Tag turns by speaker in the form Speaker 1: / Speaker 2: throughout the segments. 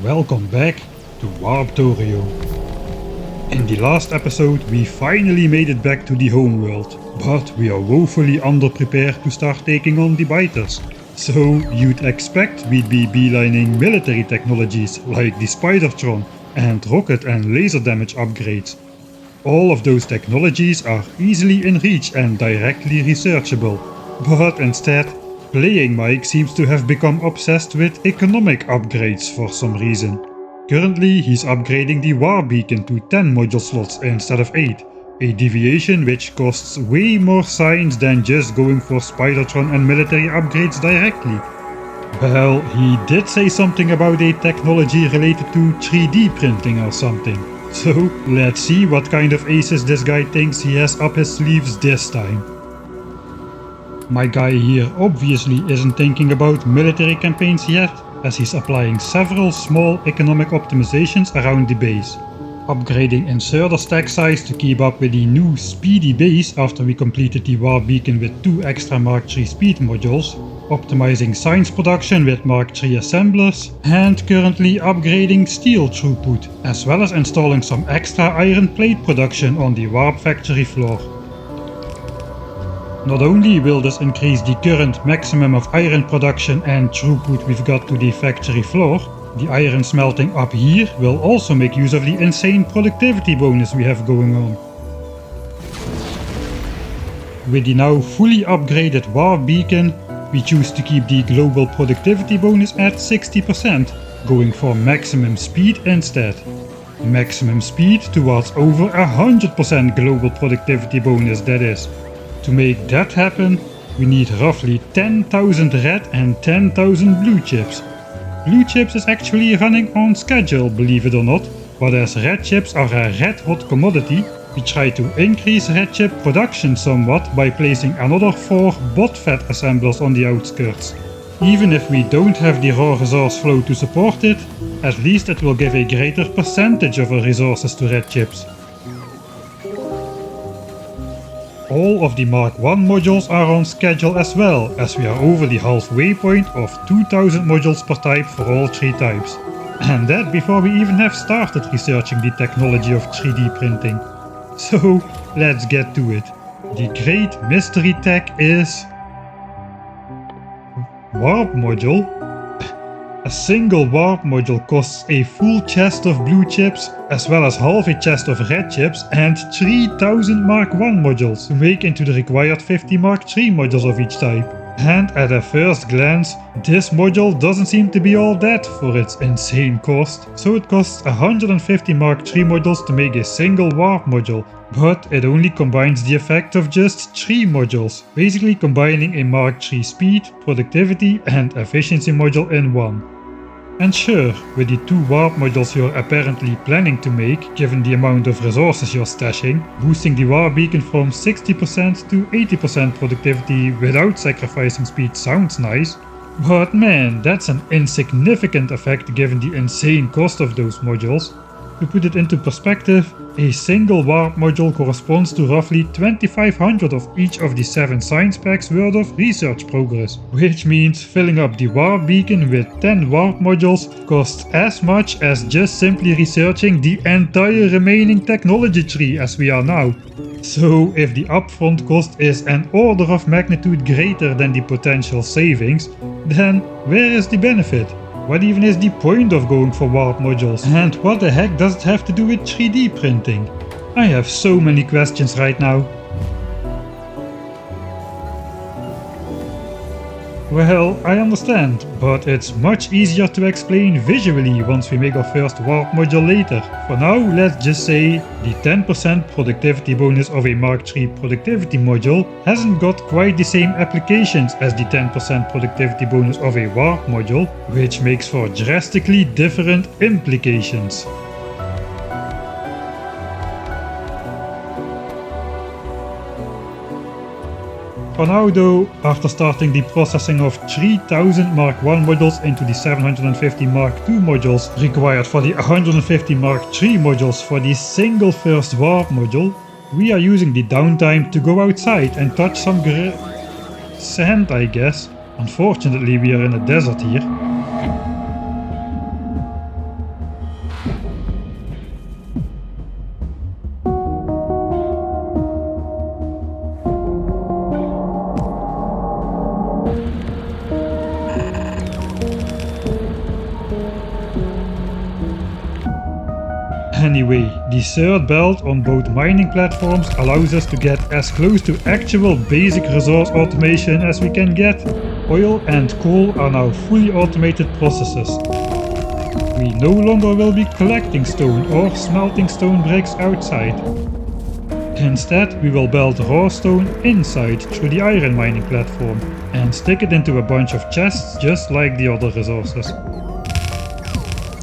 Speaker 1: Welcome back to Warptorio. In the last episode we finally made it back to the homeworld, but we are woefully underprepared to start taking on the biters. So you'd expect we'd be beelining military technologies like the Spidertron and rocket and laser damage upgrades. All of those technologies are easily in reach and directly researchable, but instead Playing Mike seems to have become obsessed with economic upgrades for some reason. Currently he's upgrading the War Beacon to 10 module slots instead of 8, a deviation which costs way more science than just going for Spidertron and military upgrades directly. Well, he did say something about a technology related to 3D printing or something. So let's see what kind of aces this guy thinks he has up his sleeves this time. My guy here obviously isn't thinking about military campaigns yet, as he's applying several small economic optimizations around the base. Upgrading inserter stack size to keep up with the new speedy base after we completed the War Beacon with 2 extra Mark III speed modules, optimizing science production with Mark III assemblers, and currently upgrading steel throughput, as well as installing some extra iron plate production on the Warp factory floor. Not only will this increase the current maximum of iron production and throughput we've got to the factory floor, the iron smelting up here will also make use of the insane productivity bonus we have going on. With the now fully upgraded War Beacon, we choose to keep the global productivity bonus at 60%, going for maximum speed instead. Maximum speed towards over 100% global productivity bonus, that is. To make that happen, we need roughly 10,000 red and 10,000 blue chips. Blue chips is actually running on schedule, believe it or not, but as red chips are a red hot commodity, we try to increase red chip production somewhat by placing another 4 bot fed assemblers on the outskirts. Even if we don't have the raw resource flow to support it, at least it will give a greater percentage of our resources to red chips. All of the Mark I modules are on schedule as well, as we are over the halfway point of 2000 modules per type for all 3 types. And that before we even have started researching the technology of 3D printing. So let's get to it. The great mystery tech is... Warp module? A single warp module costs a full chest of blue chips, as well as half a chest of red chips and 3000 Mark I modules to make into the required 50 Mark III modules of each type. And at a first glance, this module doesn't seem to be all that for its insane cost. So it costs 150 Mark III modules to make a single warp module, but it only combines the effect of just 3 modules, basically combining a Mark III speed, productivity and efficiency module in one. And sure, with the 2 warp modules you're apparently planning to make, given the amount of resources you're stashing, boosting the War Beacon from 60% to 80% productivity without sacrificing speed sounds nice, but man, that's an insignificant effect given the insane cost of those modules. To put it into perspective, a single warp module corresponds to roughly 2500 of each of the 7 science packs worth of research progress, which means filling up the Warp Beacon with 10 warp modules costs as much as just simply researching the entire remaining technology tree as we are now. So if the upfront cost is an order of magnitude greater than the potential savings, then where is the benefit? What even is the point of going for warp modules? And what the heck does it have to do with 3D printing? I have so many questions right now. Well, I understand, but it's much easier to explain visually once we make our first warp module later. For now, let's just say the 10% productivity bonus of a Mark III productivity module hasn't got quite the same applications as the 10% productivity bonus of a warp module, which makes for drastically different implications. For now though, after starting the processing of 3000 Mark I modules into the 750 Mark II modules required for the 150 Mark III modules for the single first warp module, we are using the downtime to go outside and touch some sand, I guess. Unfortunately we are in a desert here. Anyway, the third belt on both mining platforms allows us to get as close to actual basic resource automation as we can get. Oil and coal are now fully automated processes. We no longer will be collecting stone or smelting stone bricks outside. Instead, we will belt raw stone inside through the iron mining platform and stick it into a bunch of chests just like the other resources.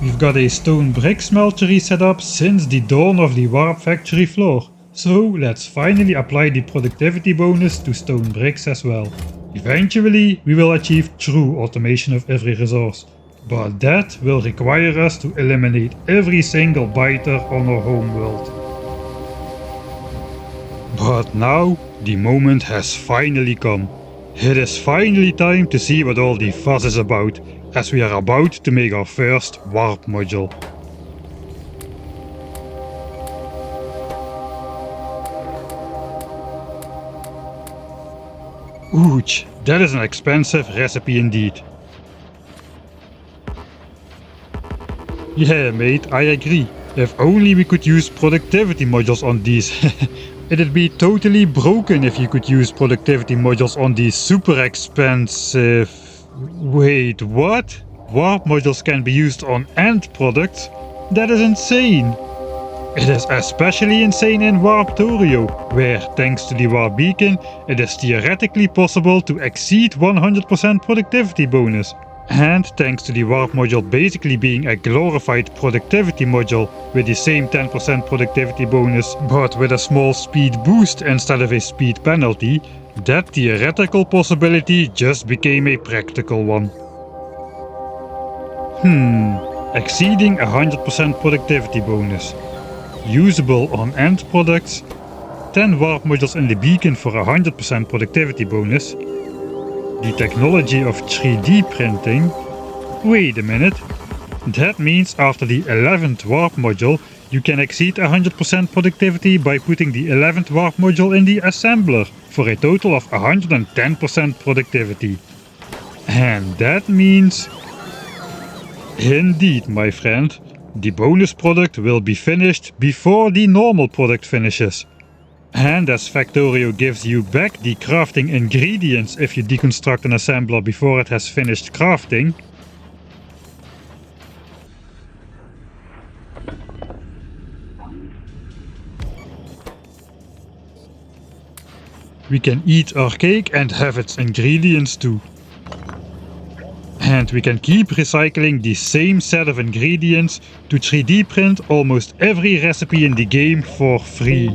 Speaker 1: We've got a stone brick smeltery set up since the dawn of the warp factory floor, so let's finally apply the productivity bonus to stone bricks as well. Eventually we will achieve true automation of every resource, but that will require us to eliminate every single biter on our homeworld. But now the moment has finally come. It is finally time to see what all the fuss is about, as we are about to make our first warp module. Ouch, that is an expensive recipe indeed. Yeah mate, I agree. If only we could use productivity modules on these. It'd be totally broken if you could use productivity modules on these super expensive... Wait, what? Warp modules can be used on end products? That is insane! It is especially insane in Warptorio, where, thanks to the warp beacon, it is theoretically possible to exceed 100% productivity bonus. And thanks to the warp module basically being a glorified productivity module with the same 10% productivity bonus but with a small speed boost instead of a speed penalty, that theoretical possibility just became a practical one. Exceeding 100% productivity bonus. Usable on end products. 10 warp modules in the beacon for 100% productivity bonus. The technology of 3D printing. Wait a minute. That means after the 11th warp module you can exceed 100% productivity by putting the 11th warp module in the assembler for a total of 110% productivity. And that means... Indeed, my friend, the bonus product will be finished before the normal product finishes. And as Warptorio gives you back the crafting ingredients if you deconstruct an assembler before it has finished crafting, we can eat our cake and have its ingredients too. And we can keep recycling the same set of ingredients to 3D print almost every recipe in the game for free.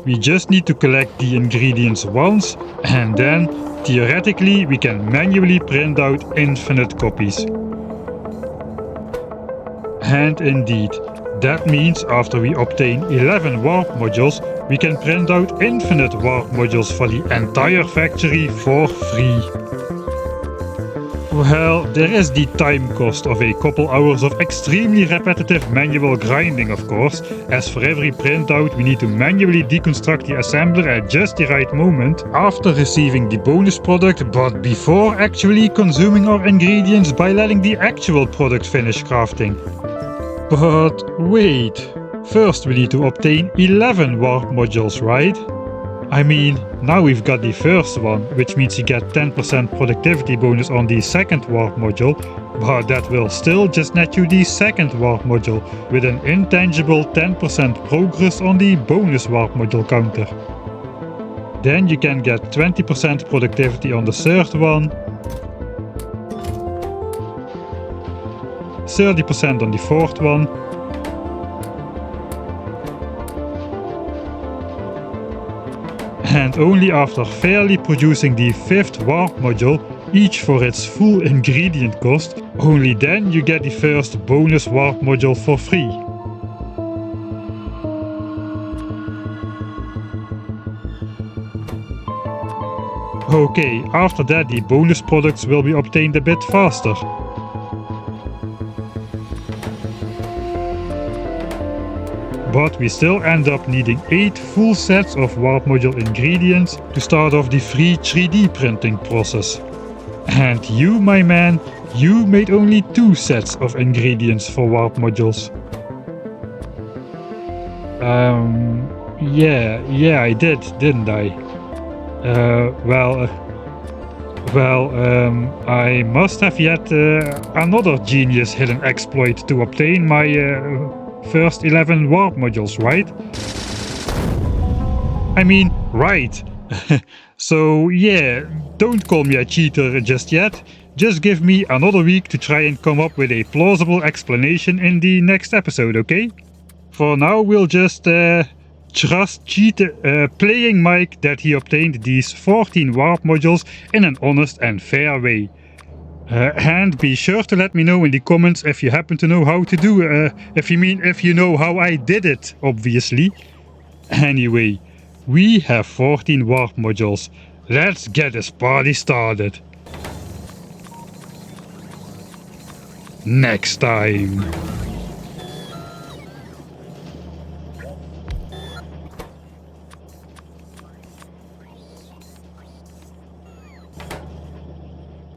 Speaker 1: We just need to collect the ingredients once and then, theoretically, we can manually print out infinite copies. And indeed, that means after we obtain 11 warp modules, we can print out infinite warp modules for the entire factory for free. Well, there is the time cost of a couple hours of extremely repetitive manual grinding of course, as for every printout we need to manually deconstruct the assembler at just the right moment after receiving the bonus product but before actually consuming our ingredients by letting the actual product finish crafting. But wait, first we need to obtain 11 warp modules, right? I mean, now we've got the first one, which means you get 10% productivity bonus on the second warp module, but that will still just net you the second warp module, with an intangible 10% progress on the bonus warp module counter. Then you can get 20% productivity on the third one, 30% on the fourth one, and only after fairly producing the 5th warp module, each for its full ingredient cost, only then you get the first bonus warp module for free. Okay, after that the bonus products will be obtained a bit faster. But we still end up needing 8 full sets of warp module ingredients to start off the free 3D printing process. And you, my man, you made only 2 sets of ingredients for warp modules. Yeah, I did, didn't I? I must have yet another genius hidden exploit to obtain my first 11 warp modules, right? I mean, right. So yeah, don't call me a cheater just yet. Just give me another week to try and come up with a plausible explanation in the next episode, okay? For now, we'll just trust playing Mike that he obtained these 14 warp modules in an honest and fair way. And be sure to let me know in the comments if you happen to know how to do if you know how I did it, obviously. Anyway, we have 14 warp modules. Let's get this party started. Next time.